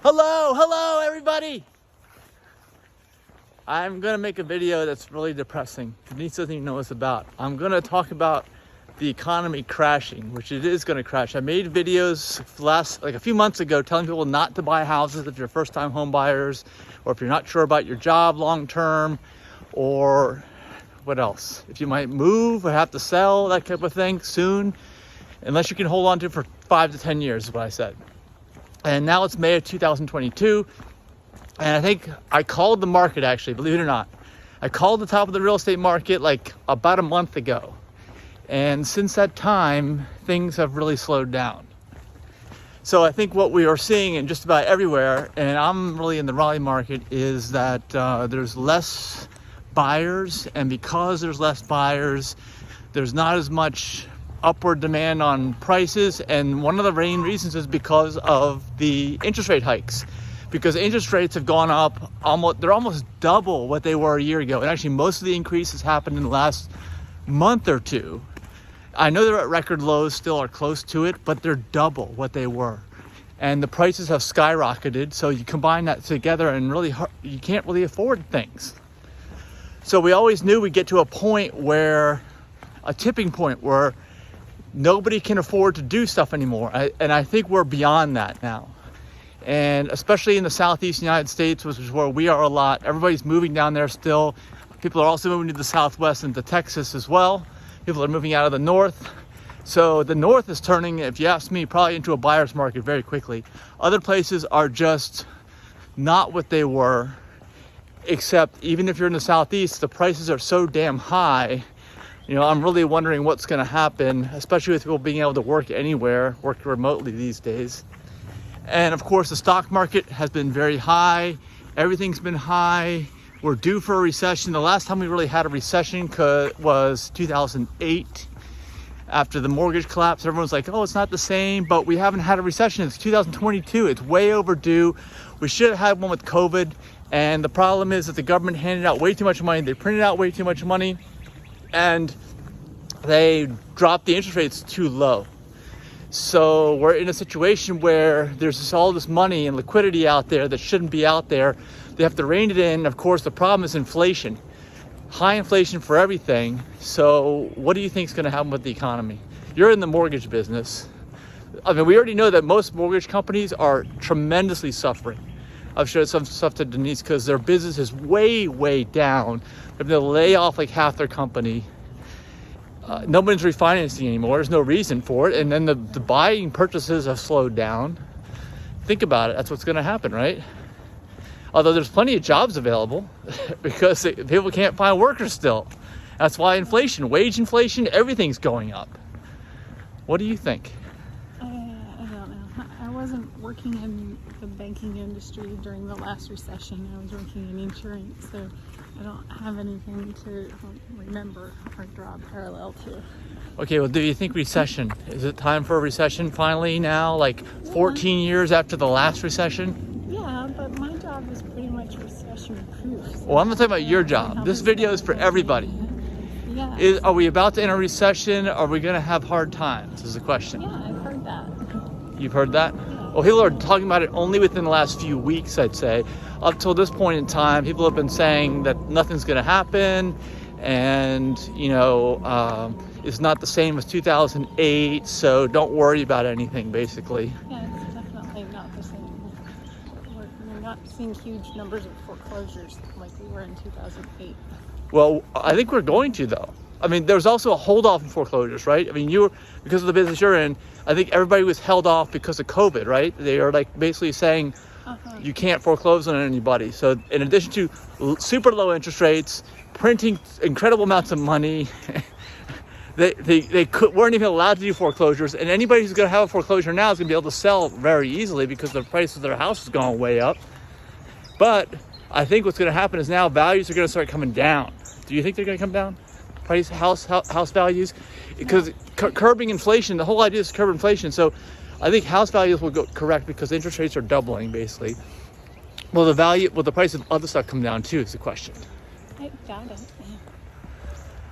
Hello everybody. I'm gonna make a video that's really depressing. Denise doesn't even know what it's about. I'm gonna talk about the economy crashing, which it is gonna crash. I made videos a few months ago telling people not to buy houses if you're first time home buyers, or if you're not sure about your job long term, or what else? If you might move or have to sell, that type of thing soon, unless you can hold on to it for 5 to 10 years is what I said. And now it's May of 2022. And I think I called the market, actually, believe it or not. I called the top of the real estate market like about a month ago. And since that time, things have really slowed down. So I think what we are seeing in just about everywhere, and I'm really in the Raleigh market, is that there's less buyers. And because there's less buyers, there's not as much upward demand on prices. And one of the main reasons is because of the interest rate hikes. Because interest rates have gone up, they're almost double what they were a year ago. And actually most of the increases happened in the last month or two. I know they're at record lows still, or close to it, but they're double what they were. And the prices have skyrocketed. So you combine that together and really you can't really afford things. So we always knew we'd get to a tipping point where nobody can afford to do stuff anymore. And I think we're beyond that now. And especially in the southeast United States, which is where we are a lot, everybody's moving down there still. People are also moving to the southwest and to Texas as well. People are moving out of the north. So the north is turning, if you ask me, probably into a buyer's market very quickly. Other places are just not what they were, except even if you're in the southeast, the prices are so damn high. You know, I'm really wondering what's going to happen, especially with people being able to work anywhere, work remotely these days. And of course, the stock market has been very high. Everything's been high. We're due for a recession. The last time we really had a recession was 2008. After the mortgage collapse, everyone's like, oh, it's not the same, but we haven't had a recession. It's 2022. It's way overdue. We should have had one with COVID. And the problem is that the government handed out way too much money. They printed out way too much money. And they dropped the interest rates too low. So we're in a situation where there's all this money and liquidity out there that shouldn't be out there. They have to rein it in. Of course, the problem is inflation. High inflation for everything. So what do you think is going to happen with the economy? You're in the mortgage business. I mean, we already know that most mortgage companies are tremendously suffering. I've showed some stuff to Denise because their business is way, way down. They're going to lay off like half their company. Nobody's refinancing anymore. There's no reason for it. And then the buying purchases have slowed down. Think about it. That's what's going to happen, right? Although there's plenty of jobs available because people can't find workers still. That's why wage inflation, everything's going up. What do you think? I don't know. I wasn't working in the banking industry during the last recession. I was working in insurance, so I don't have anything to remember or draw a parallel to. Okay, well, do you think recession? Is it time for a recession finally now, like 14 years after the last recession? Yeah, but my job is pretty much recession-proof. So well, I'm not talking about your job. This video is for everybody. Yeah. Are we about to enter a recession? Are we going to have hard times is the question. Yeah, I've heard that. You've heard that? Well, people are talking about it only within the last few weeks, I'd say. Up till this point in time, people have been saying that nothing's going to happen, and it's not the same as 2008, so don't worry about anything, basically. Yeah, it's definitely not the same. We're not seeing huge numbers of foreclosures like we were in 2008. Well, I think we're going to, though. I mean, there's also a hold off in foreclosures, right? I mean, because of the business you're in, I think everybody was held off because of COVID, right? They are like basically saying you can't foreclose on anybody. So in addition to super low interest rates, printing incredible amounts of money, they weren't even allowed to do foreclosures. And anybody who's going to have a foreclosure now is going to be able to sell very easily because the price of their house has gone way up. But I think what's going to happen is now values are going to start coming down. Do you think they're going to come down? House values, because curbing inflation, the whole idea is to curb inflation. So I think house values will go correct because interest rates are doubling basically. Will the price of other stuff come down too is the question. I doubt it. Yeah.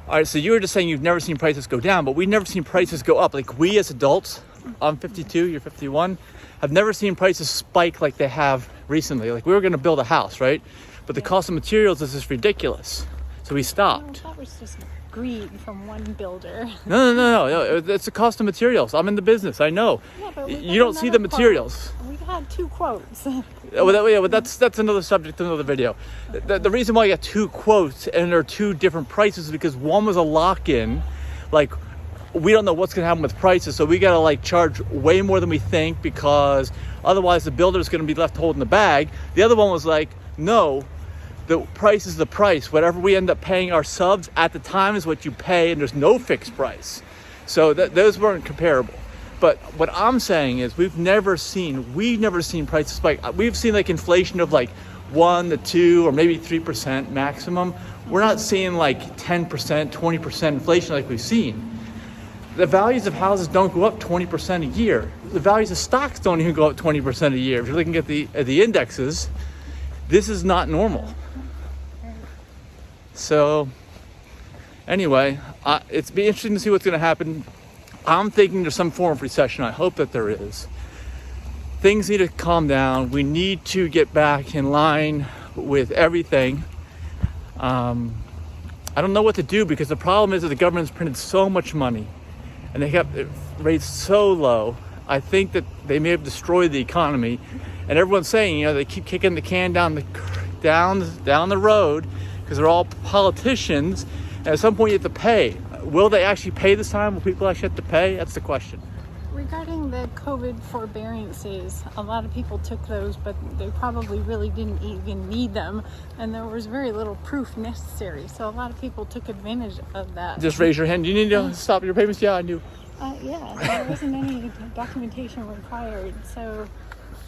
All right, so you were just saying you've never seen prices go down, but we've never seen prices go up. Like we as adults, I'm 52, you're 51. I've never seen prices spike like they have recently. Like we were going to build a house, right? But the cost of materials is just ridiculous. So we stopped. That was just greed from one builder. No. It's the cost of materials. I'm in the business. I know. Yeah, but you don't see the materials. We had 2 quotes. Well, that's another subject, another video. The reason why I got 2 quotes and they're 2 different prices is because one was a lock-in. Like, we don't know what's going to happen with prices, so we got to like charge way more than we think because otherwise the builder's going to be left holding the bag. The other one was like, no, the price is the price. Whatever we end up paying our subs at the time is what you pay, and there's no fixed price. So those weren't comparable. But what I'm saying is we've never seen prices spike. We've seen like inflation of like 1 to 2 or maybe 3% maximum. We're not seeing like 10%, 20% inflation like we've seen. The values of houses don't go up 20% a year. The values of stocks don't even go up 20% a year. If you're looking at the indexes, this is not normal. So anyway, it's be interesting to see what's going to happen. I'm thinking there's some form of recession. I hope that there is. Things need to calm down. We need to get back in line with everything. I don't know what to do because the problem is that the government's printed so much money and they kept rates so low. I think that they may have destroyed the economy, and everyone's saying, they keep kicking the can down the road because they're all politicians, and at some point you have to pay. Will they actually pay this time? Will people actually have to pay? That's the question. Regarding the COVID forbearances, a lot of people took those, but they probably really didn't even need them, and there was very little proof necessary. So a lot of people took advantage of that. Just raise your hand. Do you need to stop your payments? Yeah, I do. Yeah, there wasn't any documentation required. So,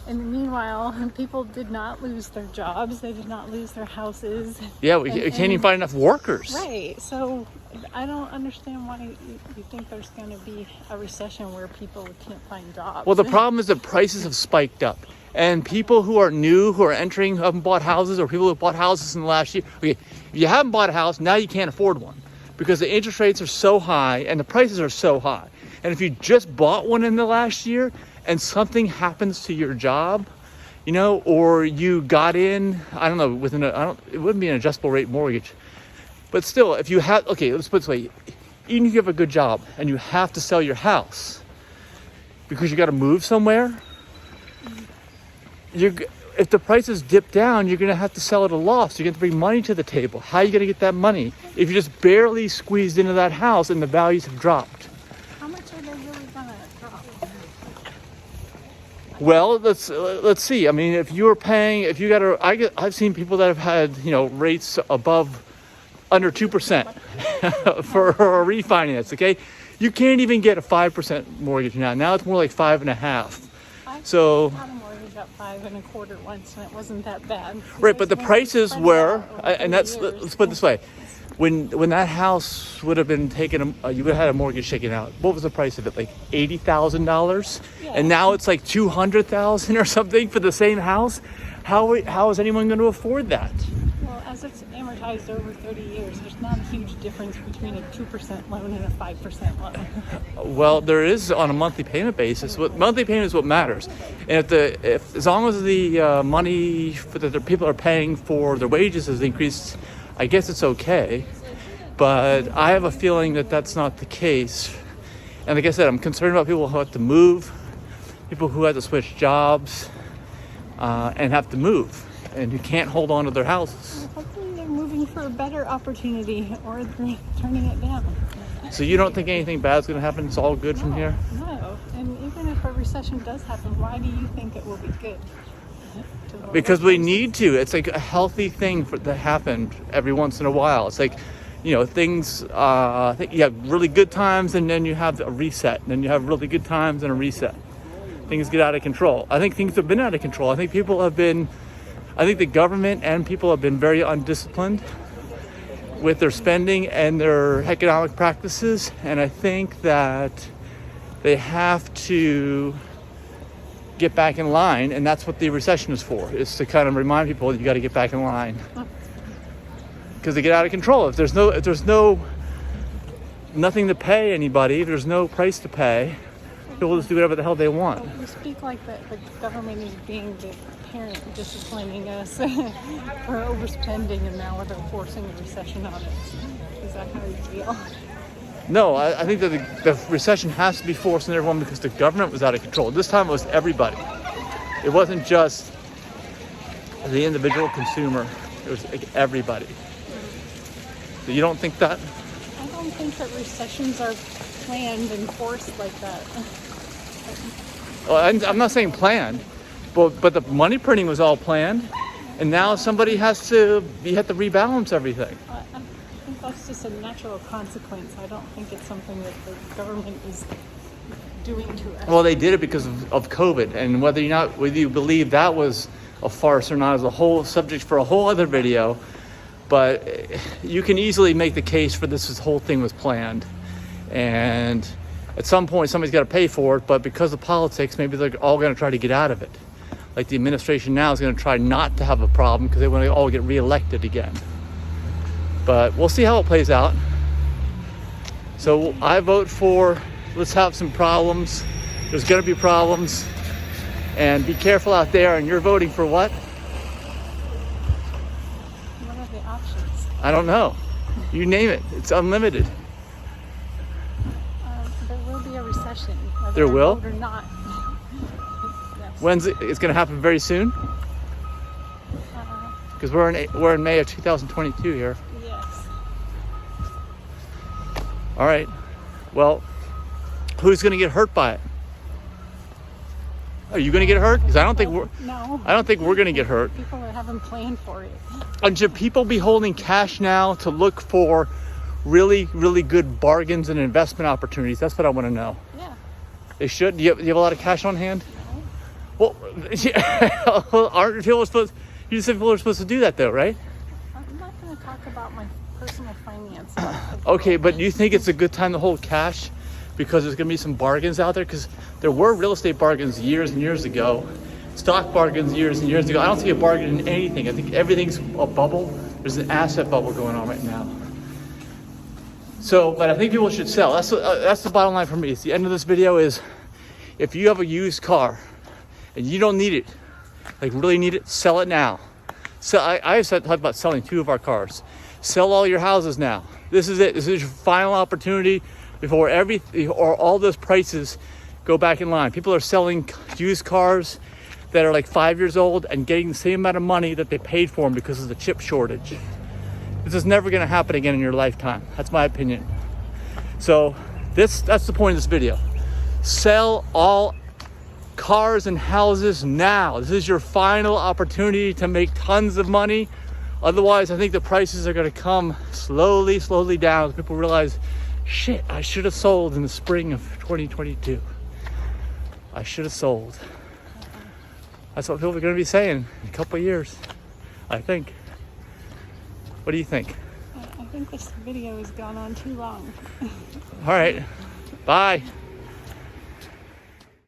in the meanwhile, people did not lose their jobs. They did not lose their houses. Yeah, we can't even find enough workers. Right. So I don't understand why you think there's going to be a recession where people can't find jobs. Well, the problem is that prices have spiked up. And people who are new, who are entering, who haven't bought houses, or people who have bought houses in the last year. Okay, if you haven't bought a house, now you can't afford one because the interest rates are so high and the prices are so high. And if you just bought one in the last year and something happens to your job, or you got in, I don't know, it wouldn't be an adjustable rate mortgage. But still, if you have, okay, let's put it this way. Even if you have a good job and you have to sell your house because you got to move somewhere, if the prices dip down, you're going to have to sell at a loss. You're going to bring money to the table. How are you going to get that money if you just barely squeezed into that house and the values have dropped? How much are they really going to drop? Well, let's see. I mean, if you're paying, I've seen people that have had, rates under 2% for a refinance. Okay, you can't even get a 5% mortgage now. Now it's more like 5.5%. So. I had a mortgage at 5 1/4 once, and it wasn't that bad. Right, but the prices were, and let's put it this way. When that house would have been taken, you would have had a mortgage taken out. What was the price of it? Like $80,000, and now it's like $200,000 or something for the same house. How is anyone going to afford that? Well, as it's amortized over 30 years, there's not a huge difference between a 2% loan and a 5% loan. Well, there is on a monthly payment basis. Monthly payment is what matters, and if as long as the money that the people are paying for their wages has increased, I guess it's okay. But I have a feeling that that's not the case. And like I said, I'm concerned about people who have to move, people who have to switch jobs, and have to move, and who can't hold on to their houses. Well, hopefully they're moving for a better opportunity, or they're turning it down. So you don't think anything bad's going to happen? It's all good from here? No. And even if a recession does happen, why do you think it will be good? Because we need to. It's like a healthy thing to happen every once in a while. It's like, things, I think you have really good times and then you have a reset. And then you have really good times and a reset. Things get out of control. I think things have been out of control. I think the government and people have been very undisciplined with their spending and their economic practices. And I think that they have to get back in line, and that's what the recession is for, is to kind of remind people that you got to get back in line because they get out of control. If there's nothing to pay anybody, if there's no price to pay, People just do whatever the hell they want. You speak like the government is being the parent disciplining us for overspending, and now they're forcing a recession on us. Is that how you feel? No, I think that the recession has to be forced on everyone because the government was out of control. This time it was everybody. It wasn't just the individual consumer. It was like everybody. So you don't think that? I don't think that recessions are planned and forced like that. Well, I'm not saying planned, but the money printing was all planned, and now somebody has to rebalance everything. I think that's just a natural consequence. I don't think it's something that the government is doing to us. Well, they did it because of COVID, and whether you believe that was a farce or not is a whole subject for a whole other video. But you can easily make the case for this whole thing was planned, and at some point somebody's got to pay for it. But because of politics, maybe they're all going to try to get out of it. Like the administration now is going to try not to have a problem because they want to all get reelected again. But we'll see how it plays out. So I vote for let's have some problems. There's going to be problems, and be careful out there. And you're voting for what? What are the options? I don't know. You name it. It's unlimited. There will be a recession. Whether There I will? vote or not. Yes. When's it? It's going to happen very soon. Because we're in May of 2022 here. Yes. All right. Well, who's going to get hurt by it? Are you going to get hurt? Because I don't think we're going to get hurt. People haven't planned for it. And should people be holding cash now to look for really, really good bargains and investment opportunities? That's what I want to know. Yeah. They should. Do you have a lot of cash on hand? No. Well, aren't people supposed? You just said people are supposed to do that, though, right? I'm not going to talk about my personal finances. Okay, but do you think it's a good time to hold cash because there's going to be some bargains out there? Because there were real estate bargains years and years ago, stock bargains years and years ago. I don't see a bargain in anything. I think everything's a bubble. There's an asset bubble going on right now. So, but I think people should sell. That's the bottom line for me. It's the end of this video is if you have a used car and you don't need it, like really need it, sell it now. So I talked about selling 2 of our cars. Sell all your houses now. This is it. This is your final opportunity before all those prices go back in line. People are selling used cars that are like 5 years old and getting the same amount of money that they paid for them because of the chip shortage. This is never going to happen again in your lifetime. That's my opinion. So that's the point of this video. Sell all cars and houses now. This is your final opportunity to make tons of money. Otherwise, I think the prices are going to come slowly down as people realize, shit, I should have sold in the spring of 2022. I should have sold. That's what people are going to be saying in a couple of years, I think. What do you think? I think this video has gone on too long. All right. Bye.